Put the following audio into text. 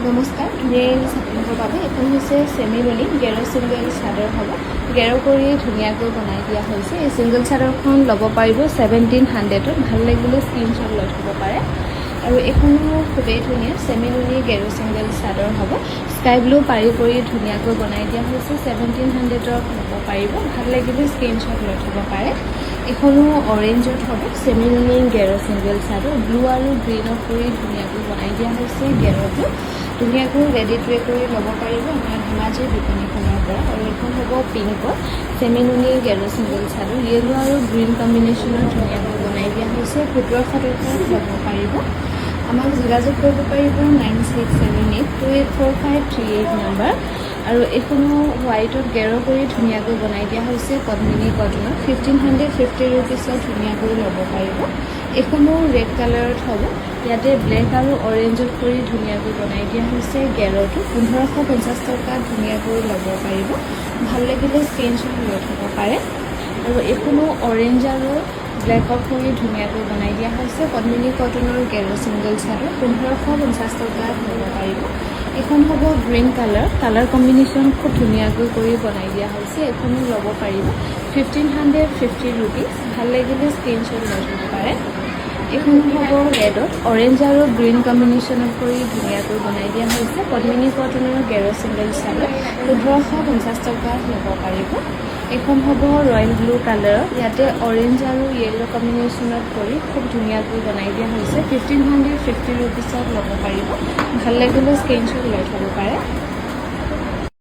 নমস্কাৰ, ধুনীয়া চাদৰৰ বাবে এখন হৈছে চেমিলনি গেৰ চিংগল চাদৰ হ'ব। গেৰ কৰি ধুনীয়াকৈ বনাই দিয়া হৈছে। এই চিংগল চাদৰখন ল'ব পাৰিব 1700ত। ভাল লাগিলে স্ক্ৰীনশ্বট লৈ থ'ব পাৰে। আৰু এইখনো খুবেই ধুনীয়া চেমিলনি গেৰ চিংগল চাদৰ হ'ব। স্কাই ব্লু পাৰি কৰি ধুনীয়াকৈ বনাই দিয়া হৈছে। 1700ত ল'ব পাৰিব। ভাল লাগিলে স্ক্ৰীনশ্বট লৈ থ'ব পাৰে। এইখনো অৰেঞ্জত হ'ব। চেমিলনি গেৰ চিংগল চাদৰ ব্লু আৰু গ্ৰীণত কৰি ধুনীয়াকৈ বনাই দিয়া হৈছে। গেৰটো ধুনীয়াকৈ ৰেডি টু ৱেৰ কৰি ল'ব পাৰিব আমাৰ ধেমাজিৰ বিপণীখনৰ পৰা। আৰু এখন হ'ব পিংকত চেমিলনি গেৰ চিংগল চাদৰ য়েলো আৰু গ্ৰীণ কম্বিনেশ্যনত ধুনীয়াকৈ বনাই দিয়া হৈছে। 1700 টকাত ল'ব পাৰিব। আমাক যোগাযোগ কৰিব পাৰিব 9678284538 নম্বৰ। আৰু এইখনো হোৱাইটত গেৰ কৰি ধুনীয়াকৈ বনাই দিয়া হৈছে। পদ্মিনী কটনত 1550 ৰুপিছত ধুনীয়াকৈ ল'ব পাৰিব। এইখনো ৰেড কালাৰত হ'ব। ইয়াতে ব্লেক আৰু অৰেঞ্জত কৰি ধুনীয়াকৈ বনাই দিয়া হৈছে। গেৰটো 1550 টকাত ধুনীয়াকৈ ল'ব পাৰিব। ভাল লাগিলে স্ক্ৰীনশ্বট লৈ থ'ব পাৰে। আৰু এইখনো অৰেঞ্জ আৰু ব্লেকত কৰি ধুনীয়াকৈ বনাই দিয়া হৈছে। পদ্মিনী কটনৰ গেৰ চিংগল চাদৰ 1550 টকাত ল'ব পাৰিব। এইখন হ'ব গ্ৰীণ কালাৰ কম্বিনেশ্যন খুব ধুনীয়াকৈ কৰি বনাই দিয়া হৈছে। এইখনো ল'ব পাৰিব 1550 ৰুপিজ। ভাল লাগিলে স্ক্ৰীনশ্বট লৈ থ'ব পাৰে। এইখন হ'ব ৰেডত অৰেঞ্জ আৰু গ্ৰীণ কম্বিনেশ্যনত কৰি ধুনীয়াকৈ বনাই দিয়া হৈছে। পদ্মিনী কটনৰ গেৰ চিংগল চাদৰ 1550 টকাত ল'ব পাৰিব। এইখন হ'ব ৰয়েল ব্লু কালাৰত। ইয়াতে অৰেঞ্জ আৰু য়েল্লো কম্বিনেশ্যনত কৰি খুব ধুনীয়াকৈ বনাই দিয়া হৈছে। 1550 ৰুপিছত ল'ব পাৰিব। ভাল লাগিলে স্ক্ৰীনশ্বট লৈ থ'ব পাৰে।